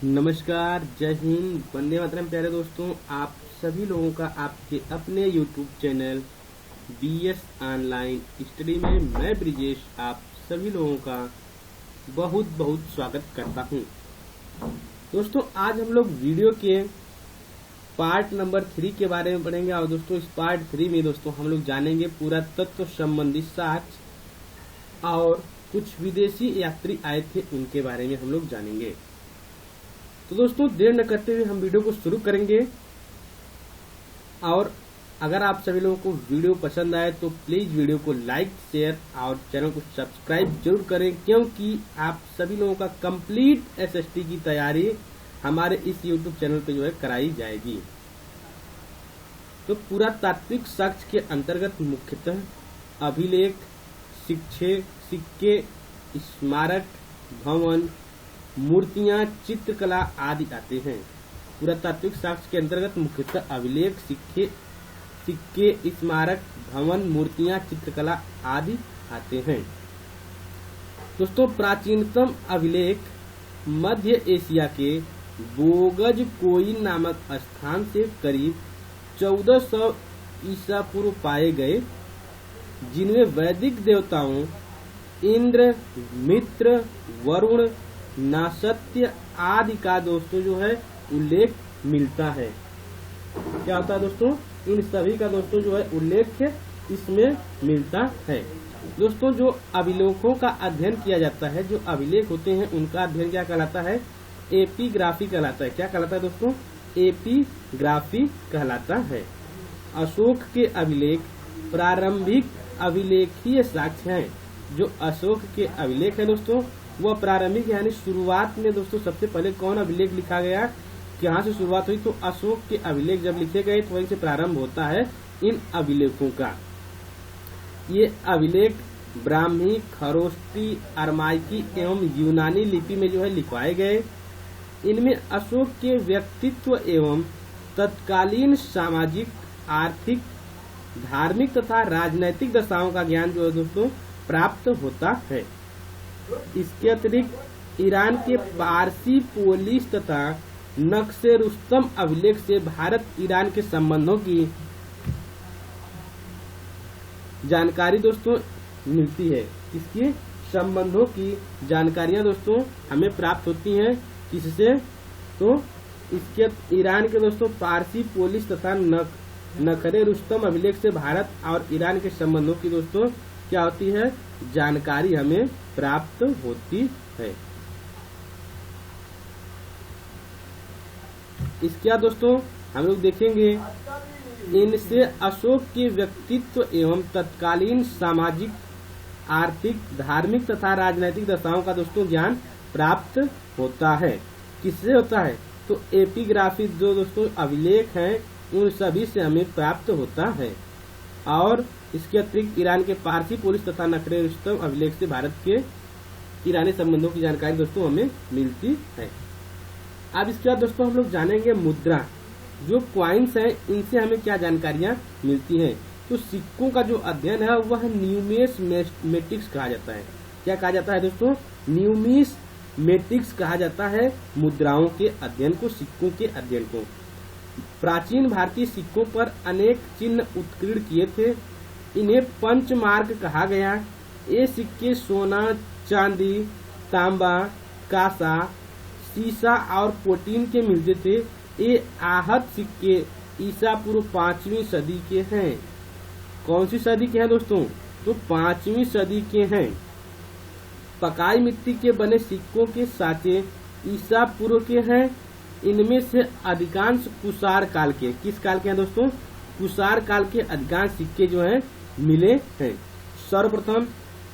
नमस्कार, जय हिंद, वंदे मातरम। प्यारे दोस्तों, आप सभी लोगों का आपके अपने YouTube channel BS online study में मैं ब्रिजेश आप सभी लोगों का बहुत बहुत स्वागत करता हूं। दोस्तों, आज हम लोग वीडियो के पार्ट नंबर 3 के बारे में पढ़ेंगे। और दोस्तों, इस पार्ट 3 में दोस्तों हम लोग जानेंगे पुरातत्व संबंधी साक्ष्य और कुछ विदेशी यात्री आए थे उनके बारे में हम लोग जानेंगे। तो दोस्तों, देर न करते हुए हम वीडियो को शुरू करेंगे। और अगर आप सभी लोगों को वीडियो पसंद आए तो प्लीज वीडियो को लाइक, शेयर और चैनल को सब्सक्राइब जरूर करें, क्योंकि आप सभी लोगों का कंप्लीट एसएसटी की तैयारी हमारे इस यूट्यूब चैनल पे जो है कराई जाएगी। तो पुरातात्विक साक्ष्य के अंतर्गत मुख्यतः अभिलेख, सिक्के, स्मारक, भवन, मूर्तियां, चित्रकला आदि आते हैं। पुरातात्विक साक्ष्य के अंतर्गत मुख्यतः अभिलेख, सिक्के, स्मारक, भवन, मूर्तियां, चित्रकला आदि आते हैं। दोस्तों, प्राचीनतम अभिलेख मध्य एशिया के बोगज कोइन नामक स्थान से करीब 1400 ईसा पूर्व पाए गए, जिनमें वैदिक देवताओं इंद्र, मित्र, वरुण, नासत्य आदि का दोस्तों जो है उल्लेख मिलता है। क्या होता है दोस्तों? इन सभी का दोस्तों जो है उल्लेख इसमें मिलता है। दोस्तों, जो अभिलेखों का अध्ययन किया जाता है, जो अभिलेख होते हैं उनका अध्ययन क्या कहलाता है? एपिग्राफी कहलाता है। क्या कहलाता है दोस्तों? एपिग्राफी कहलाता है। अशोक के अभिलेख प्रारंभिक अभिलेखीय साक्ष्य हैं। जो अशोक के अभिलेख है दोस्तों, वह प्रारंभिक यानी शुरुआत में दोस्तों सबसे पहले कौन अभिलेख लिखा गया, कहाँ से शुरुआत हुई? तो अशोक के अभिलेख जब लिखे गए तो वहीं से प्रारंभ होता है इन अभिलेखों का। ये अभिलेख ब्राह्मी, खरोष्टी, अरमाइकी एवं यूनानी लिपि में जो है लिखवाए गए। इनमें अशोक के व्यक्तित्व एवं तत्कालीन सामाजिक, आर्थिक, धार्मिक तथा राजनैतिक दशाओं का ज्ञान जो है दोस्तों प्राप्त होता है। इसके अतिरिक्त ईरान के पारसी पोलिस तथा नक्शे रुस्तम अभिलेख से भारत ईरान के संबंधों की जानकारी दोस्तों मिलती है। इसके संबंधों की जानकारियां दोस्तों हमें प्राप्त होती हैं किससे? तो इसके ईरान के दोस्तों पारसी पोलिस तथा नखरे रुस्तम अभिलेख से भारत और ईरान के संबंधों की दोस्तों क्या होती है? जानकारी हमें प्राप्त होती है। इसके बाद दोस्तों हम लोग देखेंगे, इनसे अशोक के व्यक्तित्व एवं तत्कालीन सामाजिक, आर्थिक, धार्मिक तथा राजनैतिक दशाओं का दोस्तों ज्ञान प्राप्त होता है। किससे होता है? तो एपिग्राफी जो दोस्तों अभिलेख हैं उन सभी से हमें प्राप्त होता है। और इसके अतिरिक्त ईरान के पारसी पोलिस तथा नखरे रुस्तम अभिलेख से भारत के ईरानी संबंधों की जानकारी दोस्तों हमें मिलती है। अब इसके बाद दोस्तों हम लोग जानेंगे मुद्रा, जो क्वाइंस हैं इनसे हमें क्या जानकारियां मिलती हैं। तो सिक्कों का जो अध्ययन है वह न्यूमिस्मेटिक्स कहा जाता है। क्या कहा जाता है दोस्तों? न्यूमिस्मेटिक्स कहा जाता है मुद्राओं के अध्ययन को, सिक्कों के अध्ययन को। प्राचीन भारतीय सिक्कों पर अनेक चिन्ह उत्कीर्ण किए थे। इन्हें पंचमार्क कहा गया। ये सिक्के सोना, चांदी, तांबा, कांसा, सीसा और प्लेटिन के मिलते थे। ये आहत सिक्के ईसा पूर्व 5वीं सदी के हैं। कौन सी सदी के हैं दोस्तों? तो 5वीं सदी के हैं। पकाई मिट्टी के बने सिक्कों के साँचे ईसा पूर्व के हैं। इनमें से अधिकांश कुषाण काल के, किस काल के हैं दोस्तों? कुषाण काल के अधिकांश सिक्के जो हैं मिले हैं। सर्वप्रथम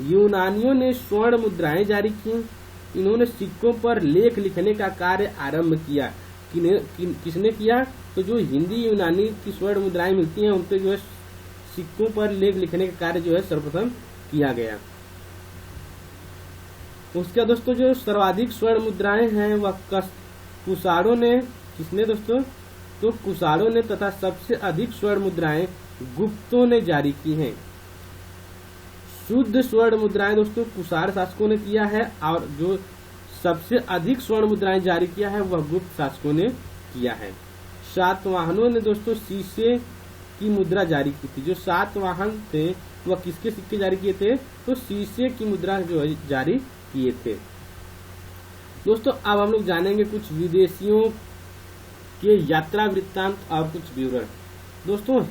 यूनानियों ने स्वर्ण मुद्राएं जारी की। इन्होंने सिक्कों पर लेख लिखने का कार्य आरंभ किया। किसने किया? तो जो हिंदी यूनानी की स्वर्ण मुद्राएं मिलती हैं उन पे जो है सिक्कों पर लेख लिखने का कार्य जो है सर्वप्रथम किया गया। उसके दोस्तों जो सर्वाधिक स्वर्ण मुद्राएं हैं वह कुषाणों ने, किसने दोस्तों? तो कुषाणों ने, तथा सबसे अधिक स्वर्ण मुद्राएं गुप्तों ने जारी की हैं। शुद्ध स्वर्ण मुद्राएं दोस्तों कुषाण शासकों ने किया है, और जो सबसे अधिक स्वर्ण मुद्राएं जारी किया है वह गुप्त शासकों ने किया है। सातवाहनों ने दोस्तों शीशे की मुद्रा जारी की थी। जो सातवाहन थे वह किसके सिक्के जारी किए थे? तो शीशे की मुद्रा जो है जारी किए थे। दोस्तों अब हम लोग जानेंगे कुछ विदेशियों के यात्रा वृत्तांत और कुछ विवरण। दोस्तों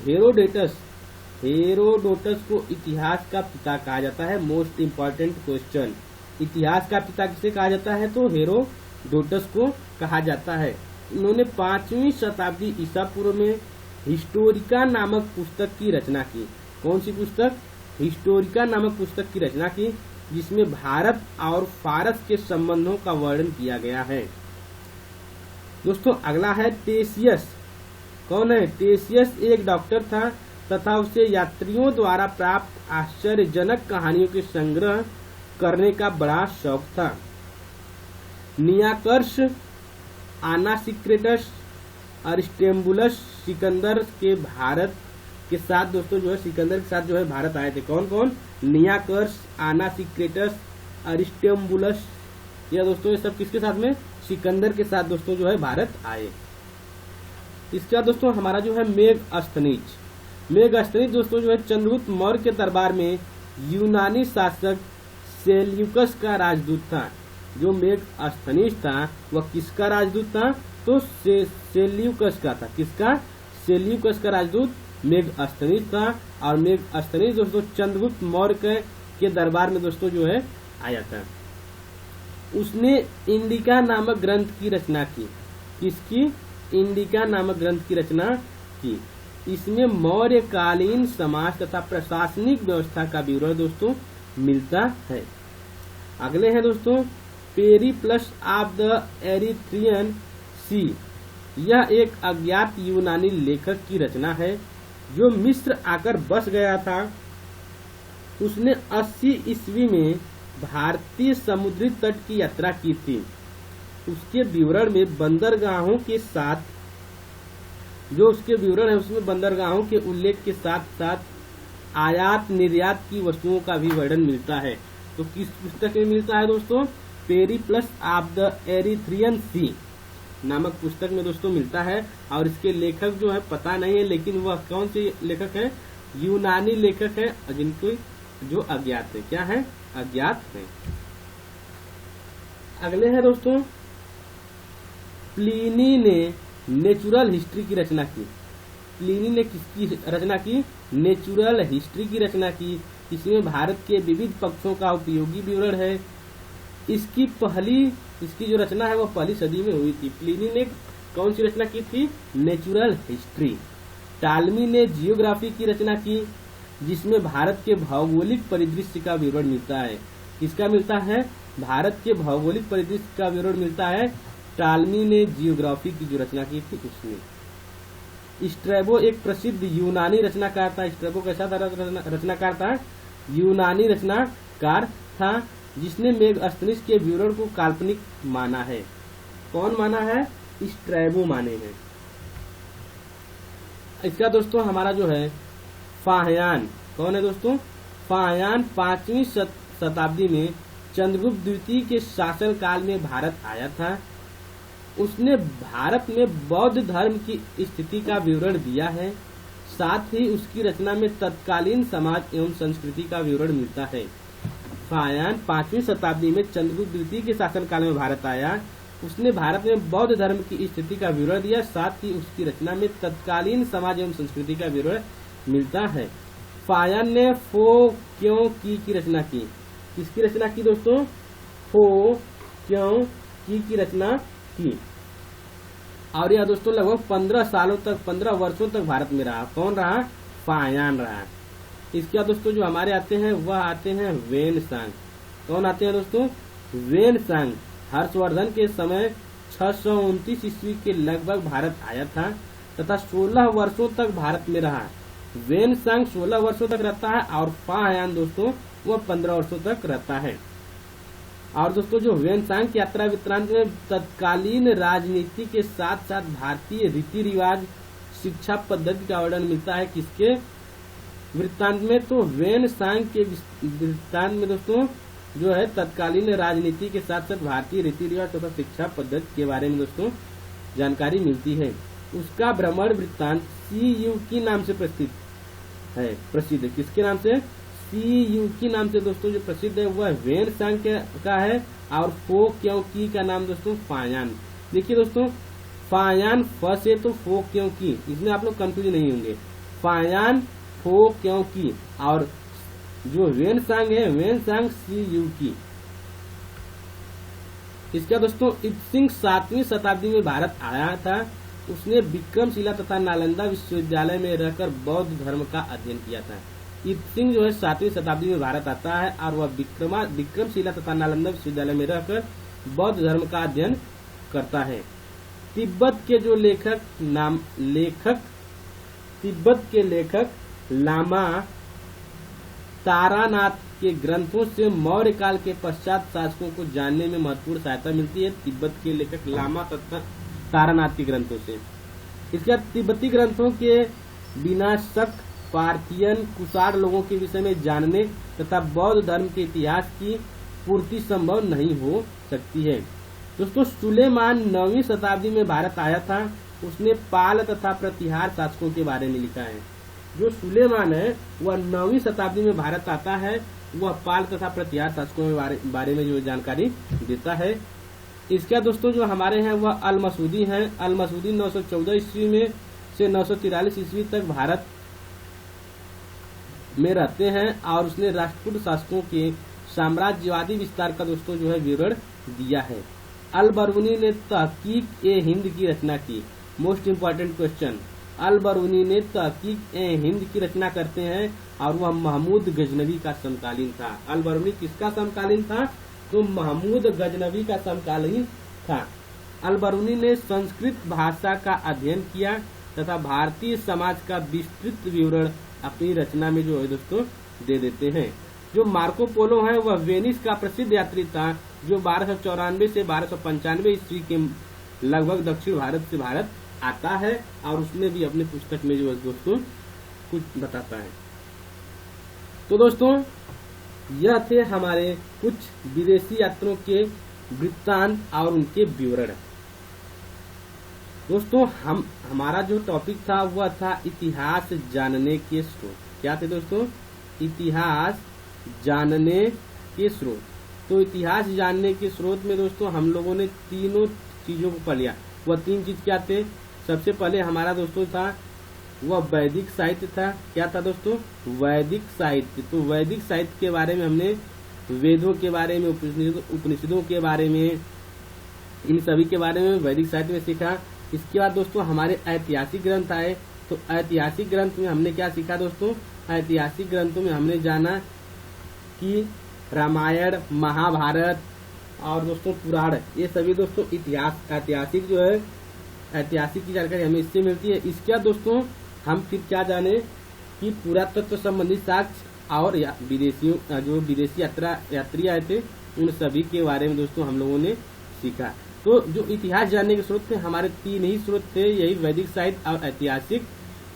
हेरोडोटस को इतिहास का पिता कहा जाता है। मोस्ट इम्पोर्टेंट क्वेश्चन, इतिहास का पिता किसे कहा जाता है? तो हेरोडोटस को कहा जाता है। इन्होंने 5वीं शताब्दी ईसा पूर्व में हिस्टोरिका नामक पुस्तक की रचना की। कौन सी पुस्तक? हिस्टोरिका नामक पुस्तक की रचना की, जिसमें भारत और फारस के संबंधों का वर्णन किया गया है। दोस्तों अगला है टेसियस। कौन है? टेसियस एक डॉक्टर था तथा उसे यात्रियों द्वारा प्राप्त आश्चर्यजनक कहानियों के संग्रह करने का बड़ा शौक था। नियाकर्ष, आनासिक्रेटस, अरिस्टेम्बुलस सिकंदर के भारत के साथ दोस्तों जो है सिकंदर के साथ जो है भारत आए थे। कौन कौन? नियाकर्ष, आनासिक्रेटस, अरिस्टेम्बुलस, या दोस्तों ये सब किसके साथ में? सिकंदर के साथ दोस्तों जो है भारत आए। इसके बाद दोस्तों हमारा जो है मेगास्थनीज दोस्तों जो है चंद्रगुप्त मौर्य के दरबार में यूनानी शासक सेल्यूकस का राजदूत था। जो मेगास्थनीज था वह किसका राजदूत था? तो सेल्यूकस का था। किसका? सेल्यूकस का राजदूत मेगास्थनीज था। और मेगास्थनीज दोस्तों चंद्रगुप्त मौर्य के दरबार में दोस्तों जो है आया था। उसने इंडिका नामक ग्रंथ की रचना की। किसकी? इंडिका नामक ग्रंथ की रचना की। इसमें मौर्यकालीन समाज तथा प्रशासनिक व्यवस्था का विवरण दोस्तों मिलता है। अगले हैं दोस्तों पेरिप्लस ऑफ द एरिथ्रियन सी। यह एक अज्ञात यूनानी लेखक की रचना है जो मिस्र आकर बस गया था। उसने 80 ईस्वी में भारतीय समुद्री तट की यात्रा की थी। उसके विवरण में बंदरगाहों के साथ जो उसके विवरण है उसमें बंदरगाहों के उल्लेख के साथ साथ आयात निर्यात की वस्तुओं का भी वर्णन मिलता है। तो किस पुस्तक में मिलता है दोस्तों? पेरिप्लस ऑफ द एरिथ्रियन सी नामक पुस्तक में दोस्तों मिलता है। और इसके लेखक जो है पता नहीं है, लेकिन वह कौन से लेखक है? यूनानी लेखक है, जिनको जो अज्ञात है। क्या है? अज्ञात है। अगले हैं दोस्तों प्लिनी ने नेचुरल हिस्ट्री की रचना की। प्लिनी ने किसकी रचना की? नेचुरल हिस्ट्री की रचना की। इसमें भारत के विविध पक्षों का उपयोगी विवरण है। इसकी जो रचना है वो पहली सदी में हुई थी। प्लिनी ने कौन सी रचना की थी? Natural history. टालमी ने जियोग्राफी की रचना की, जिसमें भारत के भौगोलिक परिदृश्य का विवरण मिलता है। किसका मिलता है? भारत के भौगोलिक परिदृश्य का विवरण मिलता है। टालमी ने जियोग्राफी की जो रचना की थी उसमें। स्ट्रैबो एक प्रसिद्ध यूनानी रचनाकार था। स्ट्रैबो कैसा था? रचनाकार था, यूनानी रचनाकार था, जिसने मेगास्थनीज के विवरण को काल्पनिक माना है। कौन माना है? स्ट्रैबो माने हैं। इसका दोस्तों हमारा जो है फाहयान। कौन है दोस्तों? फाहयान 5वीं शताब्दी में चंद्रगुप्त द्वितीय के शासन काल में भारत आया था। उसने भारत में बौद्ध धर्म की स्थिति का विवरण दिया है। साथ ही उसकी रचना में तत्कालीन समाज एवं संस्कृति का विवरण मिलता है। फाहयान 5वीं शताब्दी में चंद्रगुप्त द्वितीय के शासन काल में भारत आया। उसने भारत में बौद्ध धर्म की स्थिति का विवरण दिया। साथ ही उसकी रचना में तत्कालीन समाज एवं संस्कृति का विवरण मिलता है। फाहयान ने फो क्यों की रचना की। किसकी रचना की दोस्तों? फो क्यों की रचना की। और यह दोस्तों लगभग 15 वर्षों तक भारत में रहा। कौन रहा? फाहयान रहा। इसके बाद दोस्तों जो हमारे आते हैं वह आते हैं वेनसांग। कौन आते हैं दोस्तों? वेनसांग हर्षवर्धन के समय 629 ईस्वी के लगभग भारत आया था तथा 16 वर्षों तक भारत में रहा। वेनसांग 16 वर्षों तक रहता है और फाहयान दोस्तों वह 15 वर्षों तक रहता है। और दोस्तों जो वेनसांग की यात्रा वृत्तांत में तत्कालीन राजनीति के साथ साथ भारतीय रीति रिवाज, शिक्षा पद्धति का वर्णन मिलता है। किसके वृत्तांत में? तो वेनसांग के वृत्तांत में दोस्तों जो है तत्कालीन राजनीति के साथ साथ भारतीय रीति रिवाज तथा शिक्षा पद्धति के बारे में दोस्तों जानकारी मिलती है। उसका भ्रमण वृत्तांत सीयूकी नाम से प्रसिद्ध है। किसके नाम से? सीयूकी नाम से दोस्तों जो प्रसिद्ध है वह वेन सांग का है, और फो क्यों की का नाम दोस्तों फायान। देखिए दोस्तों, फायान फ से तो फो क्यों की, इसमें आप लोग कंफ्यूज नहीं होंगे। फायान फो क्यों की, और जो वेन सांग है वेन सांग सीयूकी। इसका दोस्तों इत्सिंग 7वीं शताब्दी में भारत आया था। उसने विक्रमशिला तथा नालंदा विश्वविद्यालय में रहकर बौद्ध धर्म का अध्ययन किया था। इत्सिंग जो है 7वीं शताब्दी में भारत आता है और वह विक्रमशिला तथा नालंदा विश्वविद्यालय में रहकर बौद्ध धर्म का अध्ययन करता है। तिब्बत के जो तिब्बत के लेखक लामा तारानाथ के ग्रंथों से मौर्य काल के पश्चात शासकों को जानने में महत्वपूर्ण सहायता मिलती है। तिब्बत के लेखक लामा तथा तारानाथ के ग्रंथों से। इसके बाद तिब्बती ग्रंथों के बिना शक पार्थियन कुषाण लोगों के विषय में जानने तथा बौद्ध धर्म के इतिहास की पूर्ति संभव नहीं हो सकती है। दोस्तों सुलेमान 9वीं शताब्दी में भारत आया था। उसने पाल तथा प्रतिहार शासकों के बारे में लिखा है। जो सुलेमान है वह 9वीं शताब्दी में भारत आता है। वह पाल तथा प्रतिहार शासकों के बारे में जो जानकारी देता है। इसका दोस्तों जो हमारे हैं वह अल मसूदी हैं। अल मसूदी 914 ईस्वी में से 943 ईस्वी तक भारत में रहते हैं और उसने राष्ट्रकूट शासकों के साम्राज्यवादी विस्तार का दोस्तों जो है विवरण दिया है। अल बरूनी ने तहकीक ए हिंद की रचना की। मोस्ट इम्पोर्टेंट क्वेश्चन, अल बरूनी ने तहकीक ए हिंद की रचना करते हैं और वह महमूद गजनवी का समकालीन था। अल बरूनी किसका समकालीन था? तो महमूद गजनवी का समकालीन था। अल बरूनी ने संस्कृत भाषा का अध्ययन किया तथा भारतीय समाज का विस्तृत विवरण अपनी रचना में जो है दोस्तों दे देते हैं। जो मार्को पोलो है वह वेनिस का प्रसिद्ध यात्री था जो 1294 से 1295 ईस्वी के लगभग दक्षिण भारत से भारत आता है और उसने भी अपनी पुस्तक में जो है दोस्तों कुछ बताता है। तो दोस्तों यह थे हमारे कुछ विदेशी यात्रियों के वृत्तांत और उनके विवरण। दोस्तों हमारा जो टॉपिक था वह था इतिहास जानने के स्रोत। क्या थे दोस्तों? इतिहास जानने के स्रोत। तो इतिहास जानने के स्रोत में दोस्तों हम लोगों ने तीनों चीजों को पढ़ लिया। वह तीन चीज क्या थे? सबसे पहले हमारा दोस्तों था वह वैदिक साहित्य था। क्या था दोस्तों? वैदिक साहित्य। तो वैदिक साहित्य के बारे में हमने वेदों के बारे में, उपनिषदों के बारे में, इन सभी के बारे में वैदिक साहित्य में सीखा। इसके बाद दोस्तों हमारे ऐतिहासिक ग्रंथ आए। तो ऐतिहासिक ग्रंथ में हमने क्या सीखा दोस्तों? ऐतिहासिक ग्रंथों में हमने जाना कि रामायण, महाभारत और दोस्तों पुराण, ये सभी दोस्तों इतिहास ऐतिहासिक जो है ऐतिहासिक की जानकारी हमें इससे मिलती है। इसके बाद दोस्तों हम फिर क्या जाने कि पुरातत्व संबंधी साक्ष्य और विदेशियों जो विदेशी यात्री आए थे उन सभी के बारे में दोस्तों हम लोगों ने सीखा। तो जो इतिहास जानने के स्रोत थे हमारे तीन ही स्रोत थे, यही वैदिक साहित्य और ऐतिहासिक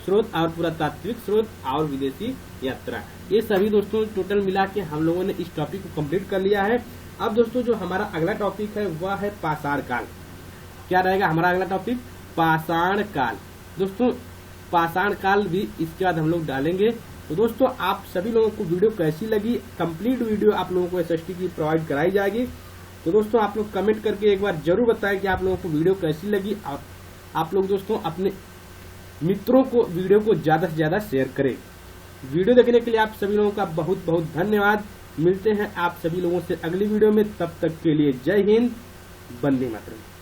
स्रोत और पुरातात्विक स्रोत और विदेशी यात्रा। ये सभी दोस्तों टोटल मिला के हम लोगों ने इस टॉपिक को कंप्लीट कर लिया है। अब दोस्तों जो हमारा अगला टॉपिक है वह है पाषाण काल। क्या रहेगा हमारा अगला टॉपिक? पाषाण काल। दोस्तों पाषाण काल भी इसके बाद हम लोग डालेंगे। तो दोस्तों आप सभी लोगों को वीडियो कैसी लगी? कंप्लीट वीडियो आप लोगों को एसएसटी की प्रोवाइड कराई जाएगी। तो दोस्तों आप लोग कमेंट करके एक बार जरूर बताएं कि आप लोगों को वीडियो कैसी लगी। और आप लोग दोस्तों अपने मित्रों को वीडियो को ज्यादा से ज्यादा शेयर करें। वीडियो देखने के लिए आप सभी लोगों का बहुत बहुत धन्यवाद। मिलते हैं आप सभी लोगों से अगली वीडियो में, तब तक के लिए जय हिंद, वंदे मातरम।